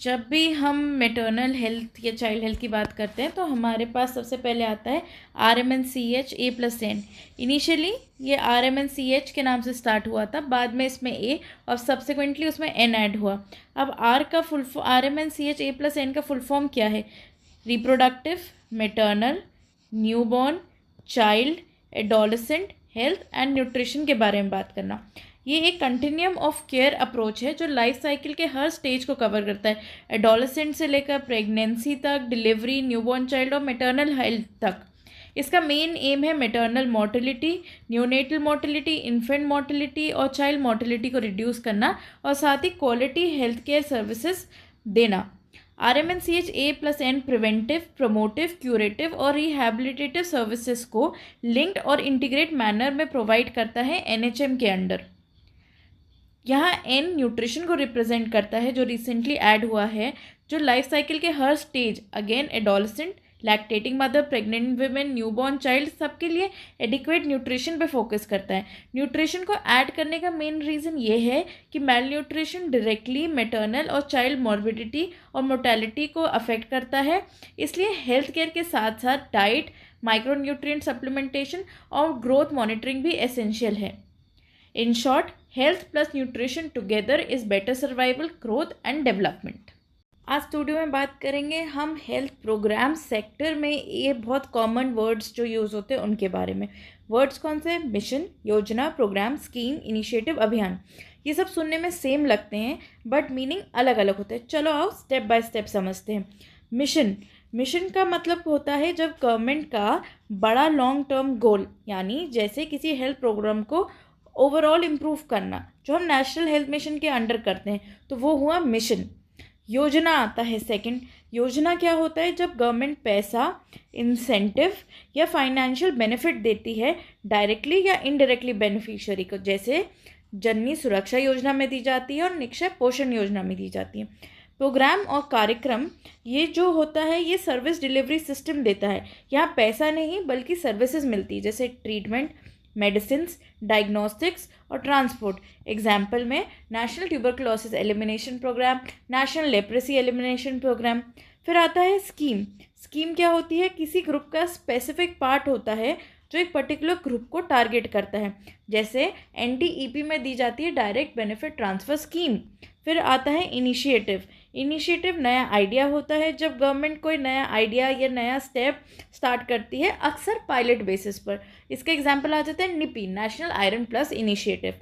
जब भी हम मैटरनल हेल्थ या चाइल्ड हेल्थ की बात करते हैं तो हमारे पास सबसे पहले आता है RMNCH A+N। इनिशियली ये RMNCH के नाम से स्टार्ट हुआ था, बाद में इसमें A और सब्सिक्वेंटली उसमें N ऐड हुआ। अब RMNCH A+N का फुल फॉर्म क्या है? Reproductive, maternal, newborn, child, adolescent health and nutrition के बारे में बात करना। ये एक कंटिन्यूम ऑफ केयर अप्रोच है जो लाइफ साइकिल के हर स्टेज को कवर करता है, एडोलेसेंट से लेकर प्रेगनेंसी तक, डिलीवरी, न्यूबॉर्न चाइल्ड और मैटरनल हेल्थ तक। इसका मेन एम है maternal mortality, neonatal mortality, infant mortality और चाइल्ड मोर्टेलिटी को रिड्यूस करना और साथ ही क्वालिटी हेल्थ केयर सर्विसेज देना। RMNCH A+N preventive, promotive, curative और रिहैबिलिटेटिव सर्विसेज को लिंक्ड और इंटीग्रेट मैनर में प्रोवाइड करता है NHM के अंडर। यहाँ N न्यूट्रिशन को रिप्रेजेंट करता है जो रिसेंटली ऐड हुआ है, जो लाइफ साइकिल के हर stage, again adolescent, lactating mother, pregnant women, newborn child, सबके लिए एडिक्वेट न्यूट्रिशन पे फोकस करता है। न्यूट्रिशन को ऐड करने का मेन रीज़न ये है कि मेल न्यूट्रिशन डायरेक्टली मैटरनल और चाइल्ड मॉर्बिडिटी और मोर्टेलिटी को अफेक्ट करता है, इसलिए हेल्थ केयर के साथ साथ डाइट, माइक्रोन्यूट्रिएंट सप्लीमेंटेशन और ग्रोथ मॉनिटरिंग भी एसेंशियल है। In short, health plus nutrition together is better survival, growth and development. आज स्टूडियो में बात करेंगे हम हेल्थ प्रोग्राम सेक्टर में ये बहुत कॉमन वर्ड्स जो यूज़ होते हैं उनके बारे में। वर्ड्स कौन से? मिशन, योजना, प्रोग्राम, स्कीम, इनिशिएटिव, अभियान। ये सब सुनने में सेम लगते हैं बट मीनिंग अलग अलग होते हैं। चलो आओ स्टेप बाय स्टेप समझते हैं। मिशन का मतलब होता है जब गवर्नमेंट का बड़ा लॉन्ग टर्म गोल, यानी जैसे किसी हेल्थ प्रोग्राम को ओवरऑल इम्प्रूव करना, जो हम नेशनल हेल्थ मिशन के अंडर करते हैं, तो वो हुआ मिशन। योजना आता है सेकंड। योजना क्या होता है? जब गवर्नमेंट पैसा, इंसेंटिव या फाइनेंशियल बेनिफिट देती है डायरेक्टली या इनडायरेक्टली बेनिफिशियरी को, जैसे जननी सुरक्षा योजना में दी जाती है और निक्षय पोषण योजना में दी जाती है। प्रोग्राम और कार्यक्रम ये जो होता है ये सर्विस डिलीवरी सिस्टम देता है। यहाँ पैसा नहीं बल्कि सर्विसेज मिलती है, जैसे ट्रीटमेंट, मेडिसिन्स, डायग्नोस्टिक्स और ट्रांसपोर्ट। एग्जाम्पल में national tuberculosis elimination programme, national leprosy elimination programme. फिर आता है स्कीम। स्कीम क्या होती है? किसी ग्रुप का स्पेसिफिक पार्ट होता है जो एक पर्टिकुलर ग्रुप को टारगेट करता है, जैसे NTEP में दी जाती है डायरेक्ट बेनिफिट ट्रांसफ़र स्कीम। फिर आता है इनिशिएटिव। इनिशिएटिव नया आइडिया होता है जब गवर्नमेंट कोई नया आइडिया या नया स्टेप स्टार्ट करती है, अक्सर पायलट बेसिस पर। इसका एग्जांपल आ जाता है NIPI, national iron plus initiative.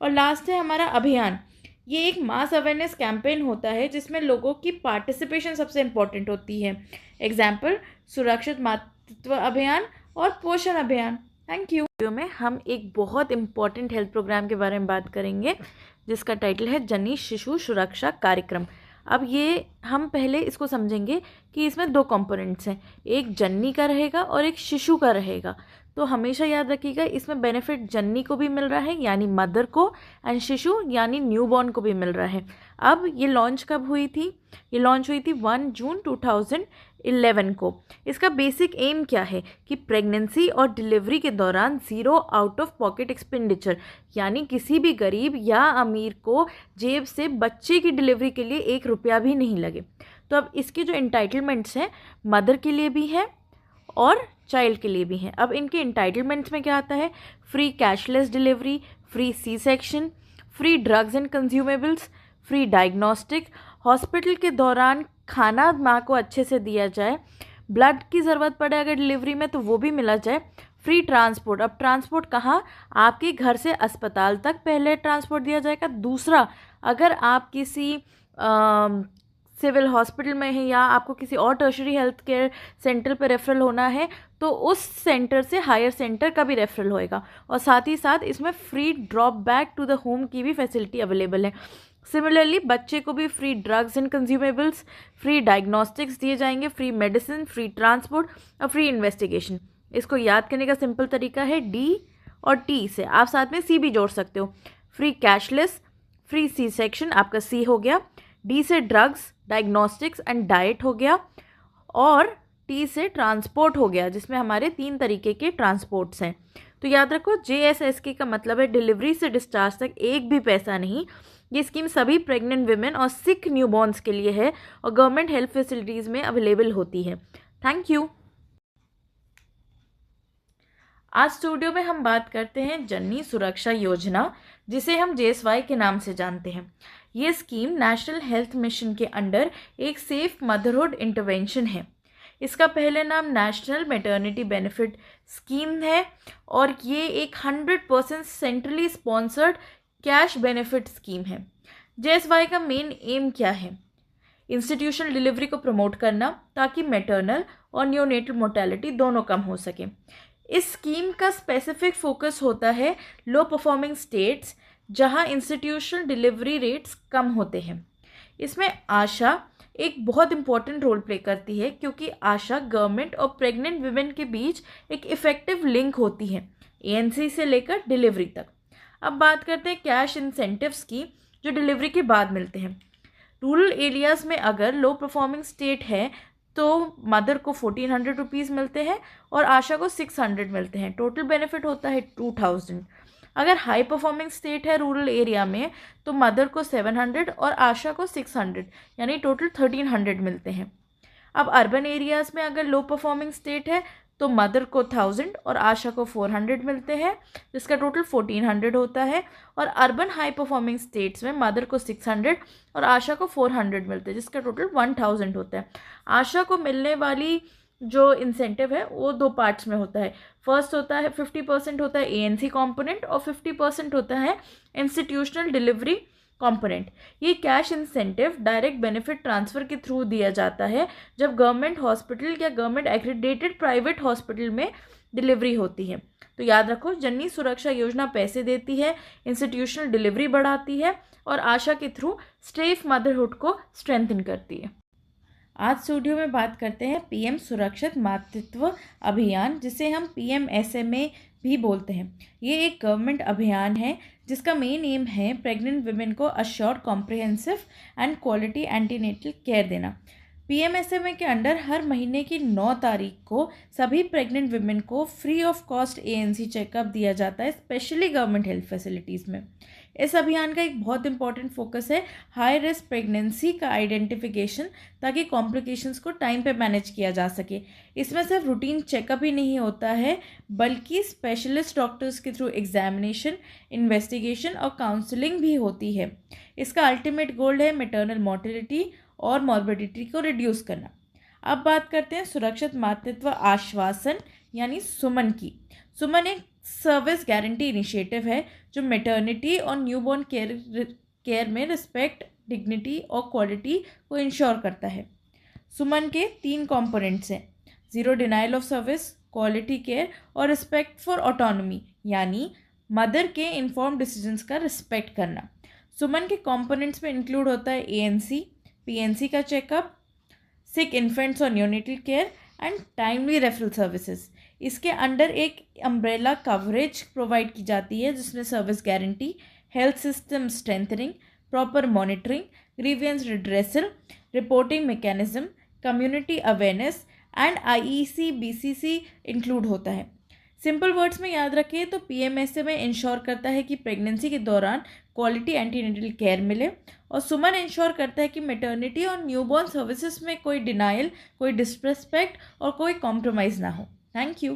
और लास्ट है हमारा अभियान। ये एक मास अवेयरनेस कैंपेन होता है जिसमें लोगों की पार्टिसिपेशन सबसे इम्पोर्टेंट होती है। एग्जाम्पल सुरक्षित मातृत्व अभियान और पोषण अभियान। Thank you. वीडियो में हम एक बहुत इम्पॉर्टेंट हेल्थ प्रोग्राम के बारे में बात करेंगे जिसका टाइटल है जननी शिशु सुरक्षा कार्यक्रम। अब ये हम पहले इसको समझेंगे कि इसमें दो कंपोनेंट्स हैं, एक जननी का रहेगा और एक शिशु का रहेगा। तो हमेशा याद रखिएगा इसमें बेनिफिट जननी को भी मिल रहा है यानी मदर को, एंड शिशु यानी न्यूबॉर्न को भी मिल रहा है। अब ये लॉन्च कब हुई थी? ये लॉन्च हुई थी 1 जून 2011 को। इसका बेसिक एम क्या है कि प्रेगनेंसी और डिलीवरी के दौरान zero out of pocket expenditure, यानी किसी भी गरीब या अमीर को जेब से बच्चे की डिलीवरी के लिए 1 रुपया भी नहीं लगे। तो अब इसके जो इंटाइटलमेंट्स हैं मदर के लिए भी हैं और चाइल्ड के लिए भी हैं। अब इनके इंटाइटलमेंट्स में क्या आता है? Free cashless delivery, free C section, free drugs and consumables, free diagnostic, hospital के दौरान खाना माँ को अच्छे से दिया जाए, ब्लड की ज़रूरत पड़े अगर डिलीवरी में तो वो भी मिला जाए, फ्री ट्रांसपोर्ट। अब ट्रांसपोर्ट कहाँ? आपके घर से अस्पताल तक पहले ट्रांसपोर्ट दिया जाएगा। दूसरा, अगर आप किसी सिविल हॉस्पिटल में है या आपको किसी और टर्शरी हेल्थ केयर सेंटर पर रेफरल होना है तो उस सेंटर से हायर सेंटर का भी रेफरल होएगा। और साथ ही साथ इसमें free drop back to the home की भी फैसिलिटी अवेलेबल है। सिमिलरली बच्चे को भी free drugs and consumables, free diagnostics दिए जाएंगे, फ्री मेडिसिन, फ्री ट्रांसपोर्ट और फ्री इन्वेस्टिगेशन। इसको याद करने का सिंपल तरीका है D और T से आप साथ में C भी जोड़ सकते हो। Free cashless, free C section आपका C हो गया, D से ड्रग्स, डायग्नोस्टिक्स एंड डाइट हो गया, और T से ट्रांसपोर्ट हो गया जिसमें हमारे 3 तरीके के ट्रांसपोर्ट्स हैं। तो याद रखो JSSK का मतलब है डिलीवरी से डिस्चार्ज तक एक भी पैसा नहीं, ये स्कीम सभी प्रेग्नेंट विमेन और सिक न्यूबॉर्न्स के लिए है और गवर्नमेंट हेल्थ फैसिलिटीज़ में अवेलेबल होती है। Thank you. आज स्टूडियो में हम बात करते हैं जननी सुरक्षा योजना, जिसे हम JSY के नाम से जानते हैं। ये स्कीम नेशनल हेल्थ मिशन के अंडर एक सेफ मदरहुड इंटरवेंशन है। इसका पहले नाम नेशनल मैटरनिटी बेनिफिट स्कीम है और ये एक 100% centrally sponsored cash benefit scheme है। JSY का मेन एम क्या है? इंस्टीट्यूशनल डिलीवरी को प्रमोट करना ताकि मैटरनल और न्योनेटल मोर्टेलिटी दोनों कम हो सके। इस स्कीम का स्पेसिफिक फोकस होता है लो परफॉर्मिंग स्टेट्स जहां इंस्टीट्यूशनल डिलीवरी रेट्स कम होते हैं। इसमें आशा एक बहुत इंपॉर्टेंट रोल प्ले करती है, क्योंकि आशा गवर्नमेंट और प्रेग्नेंट विमेन के बीच एक इफ़ेक्टिव लिंक होती है ANC से लेकर डिलीवरी तक। अब बात करते हैं कैश इंसेंटिव्स की, जो डिलीवरी के बाद मिलते हैं। रूरल एरियाज़ में अगर लो परफॉर्मिंग स्टेट है तो मदर को 1400 रुपीज़ मिलते हैं और आशा को 600 मिलते हैं। टोटल बेनिफिट होता है 2000। अगर हाई परफॉर्मिंग स्टेट है रूरल एरिया में तो मदर को 700 और आशा को 600, यानी टोटल 1300 मिलते हैं। अब अर्बन एरियाज़ में अगर लो परफॉर्मिंग स्टेट है तो मदर को 1000 और आशा को 400 मिलते हैं, जिसका टोटल 1400 होता है। और अर्बन हाई परफॉर्मिंग स्टेट्स में मदर को 600 और आशा को 400 मिलते हैं, जिसका टोटल 1000 होता है। आशा को मिलने वाली जो इंसेंटिव है वो दो पार्ट्स में होता है। फर्स्ट होता है 50% होता है ANC कॉम्पोनेंट और 50% होता है इंस्टीट्यूशनल डिलीवरी कॉम्पोनेंट। ये cash incentive direct benefit transfer के थ्रू दिया जाता है जब गवर्नमेंट हॉस्पिटल या गवर्नमेंट एक्रेडिटेड प्राइवेट हॉस्पिटल में डिलीवरी होती है। तो याद रखो, जननी सुरक्षा योजना पैसे देती है, इंस्टीट्यूशनल डिलीवरी बढ़ाती है और आशा के थ्रू सेफ मदरहुड को स्ट्रेंथन करती है। आज स्टूडियो में बात करते हैं PM सुरक्षित मातृत्व अभियान, जिसे हम PMSMA भी बोलते हैं। ये एक गवर्नमेंट अभियान है जिसका मेन एम है प्रेग्नेंट विमेन को assured comprehensive and quality antenatal care देना। PMSMA के अंडर हर महीने की 9 तारीख को सभी प्रेग्नेंट विमेन को free of cost ANC checkup दिया जाता है, स्पेशली गवर्नमेंट हेल्थ फैसिलिटीज़ में। इस अभियान का एक बहुत इंपॉर्टेंट फोकस है हाई रिस्क प्रेगनेंसी का आइडेंटिफिकेशन, ताकि कॉम्प्लिकेशंस को टाइम पे मैनेज किया जा सके। इसमें सिर्फ रूटीन चेकअप ही नहीं होता है, बल्कि स्पेशलिस्ट डॉक्टर्स के थ्रू एग्जामिनेशन, इन्वेस्टिगेशन और काउंसलिंग भी होती है। इसका अल्टीमेट गोल है मैटरनल मोर्टेलिटी और मॉर्बिडिटी को रिड्यूस करना। अब बात करते हैं सुरक्षित मातृत्व आश्वासन यानी सुमन की। सुमन एक सर्विस गारंटी इनिशिएटिव है जो मैटरनिटी और न्यूबॉर्न केयर में रिस्पेक्ट, डिग्निटी और क्वालिटी को इंश्योर करता है। सुमन के 3 कंपोनेंट्स हैं: zero denial of service, quality care और रिस्पेक्ट फॉर ऑटोनॉमी, यानी मदर के इन्फॉर्म डिसीजंस का रिस्पेक्ट करना। सुमन के कंपोनेंट्स में इंक्लूड होता है ANC, PNC का चेकअप, सिक इन्फेंट्स और neonatal care and timely referral services. इसके अंडर एक अम्ब्रेला कवरेज प्रोवाइड की जाती है जिसमें service guarantee, health system strengthening, proper monitoring, grievance redressal, reporting mechanism, community awareness and IEC BCC include होता है। सिंपल वर्ड्स में याद रखें तो PMSMA इंश्योर करता है कि प्रेगनेंसी के दौरान क्वालिटी एंटीनेटल केयर मिले, और सुमन इंश्योर करता है कि मैटरनिटी और न्यूबॉर्न सर्विसेज में कोई डिनाइल, कोई डिसरिस्पेक्ट और कोई कॉम्प्रोमाइज़ ना हो। Thank you.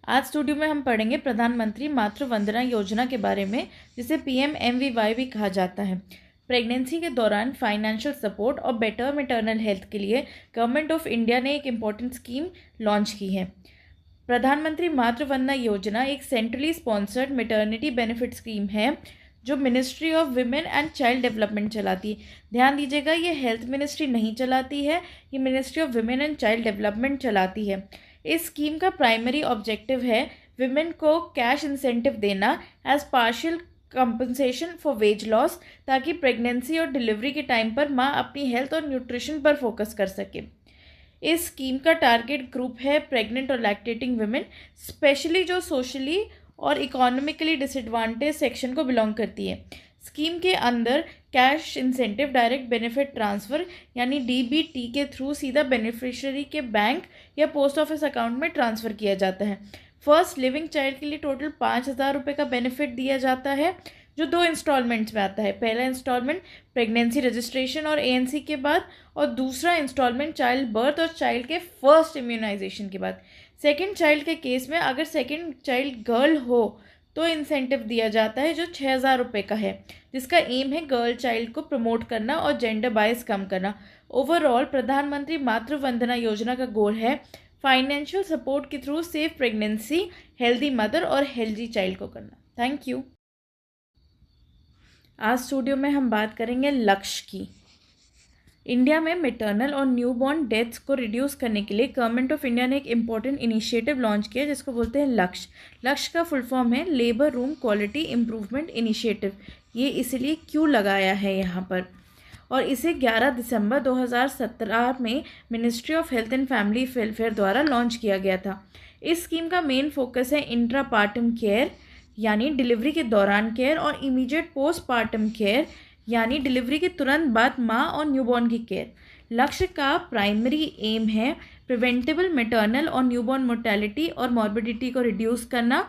आज स्टूडियो में हम पढ़ेंगे प्रधानमंत्री मातृ वंदना योजना के बारे में, जिसे PMMVY भी कहा जाता है। प्रेगनेंसी के दौरान फाइनेंशियल सपोर्ट और बेटर मैटरनल हेल्थ के लिए गवर्नमेंट ऑफ इंडिया ने एक इम्पॉर्टेंट स्कीम लॉन्च की है। प्रधानमंत्री मातृ वंदना योजना एक centrally sponsored maternity benefit scheme है जो ministry of women and child development चलाती है। ध्यान दीजिएगा, ये हेल्थ मिनिस्ट्री नहीं चलाती है, ये ministry of women and child development चलाती है। इस स्कीम का प्राइमरी ऑब्जेक्टिव है विमेन को कैश इंसेंटिव देना as partial compensation for wage loss, ताकि प्रेगनेंसी और डिलीवरी के टाइम पर माँ अपनी हेल्थ और न्यूट्रिशन पर फोकस कर सके। इस स्कीम का टारगेट ग्रुप है प्रेग्नेंट और लैक्टेटिंग विमेन, स्पेशली जो सोशली और इकोनॉमिकली डिसएडवांटेज सेक्शन को बिलोंग करती है। स्कीम के अंदर cash incentive direct benefit transfer यानी DBT के थ्रू सीधा बेनिफिशियरी के बैंक या पोस्ट ऑफिस अकाउंट में ट्रांसफ़र किया जाता है। फर्स्ट लिविंग चाइल्ड के लिए टोटल 5000 रुपये का बेनिफिट दिया जाता है। जो 2 इंस्टॉलमेंट्स में आता है। पहला इंस्टॉलमेंट प्रेगनेंसी रजिस्ट्रेशन और ANC के बाद, और दूसरा इंस्टॉलमेंट चाइल्ड बर्थ और चाइल्ड के फर्स्ट इम्यूनाइजेशन के बाद। सेकेंड चाइल्ड के केस में अगर सेकेंड चाइल्ड गर्ल हो तो इंसेंटिव दिया जाता है जो 6,000 रुपये का है, जिसका एम है गर्ल चाइल्ड को प्रमोट करना और जेंडर बायस कम करना। ओवरऑल प्रधानमंत्री मातृ वंदना योजना का गोल है फाइनेंशियल सपोर्ट के through safe pregnancy, healthy mother और हेल्दी चाइल्ड को करना। Thank you. आज स्टूडियो में हम बात करेंगे लक्ष्य की। इंडिया में मैटरनल और न्यूबॉर्न डेथ्स को रिड्यूस करने के लिए गवर्नमेंट ऑफ इंडिया ने एक इम्पॉर्टेंट इनिशिएटिव लॉन्च किया जिसको बोलते हैं लक्ष्य। लक्ष्य का फुल फॉर्म है labour room quality improvement initiative. ये इसलिए क्यों लगाया है यहाँ पर, और इसे 11 दिसंबर 2017 में ministry of health and family welfare द्वारा लॉन्च किया गया था। इस स्कीम का मेन फोकस है इंट्रापार्टम केयर यानी डिलीवरी के दौरान केयर, और इमीडिएट पोस्टपार्टम केयर यानी डिलीवरी के तुरंत बाद माँ और न्यूबॉर्न की केयर। लक्ष्य का प्राइमरी एम है प्रिवेंटेबल मैटरनल और न्यूबॉर्न मोर्टेलिटी और मॉर्बिडिटी को रिड्यूस करना।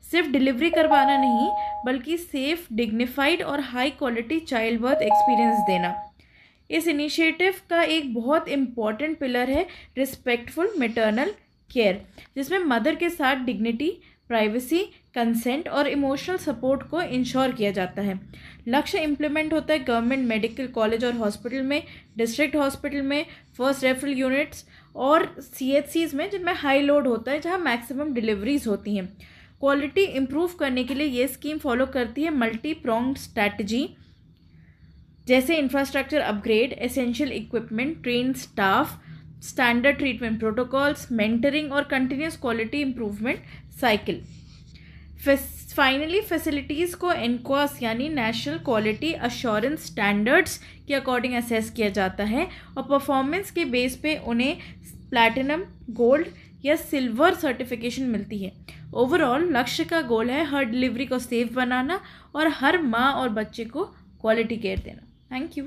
सिर्फ डिलीवरी करवाना नहीं बल्कि सेफ, डिग्निफाइड और high quality child birth experience देना। इस इनिशिएटिव का एक बहुत इम्पॉर्टेंट पिलर है रिस्पेक्टफुल मैटरनल केयर, जिसमें मदर के साथ डिग्निटी, प्राइवेसी, कंसेंट और इमोशनल सपोर्ट को इंश्योर किया जाता है। लक्ष्य इम्प्लीमेंट होता है गवर्नमेंट मेडिकल कॉलेज और हॉस्पिटल में, डिस्ट्रिक्ट हॉस्पिटल में, फर्स्ट रेफरल यूनिट्स और CHCs में जिनमें हाई लोड होता है, जहां मैक्सिमम डिलीवरीज होती हैं। क्वालिटी इम्प्रूव करने के लिए ये स्कीम फॉलो करती है मल्टी प्रोंग्ड स्ट्रैटेजी, जैसे infrastructure upgrade, essential equipment, train staff, standard treatment protocols, mentoring और continuous quality improvement cycle. Finally facilities को एनक्वास यानी नेशनल क्वालिटी अश्योरेंस स्टैंडर्ड्स के अकॉर्डिंग असेस किया जाता है, और परफॉर्मेंस के बेस पे उन्हें प्लैटिनम, गोल्ड या सिल्वर सर्टिफिकेशन मिलती है। ओवरऑल लक्ष्य का गोल है हर डिलीवरी को सेफ बनाना और हर माँ और बच्चे को क्वालिटी केयर देना। Thank you.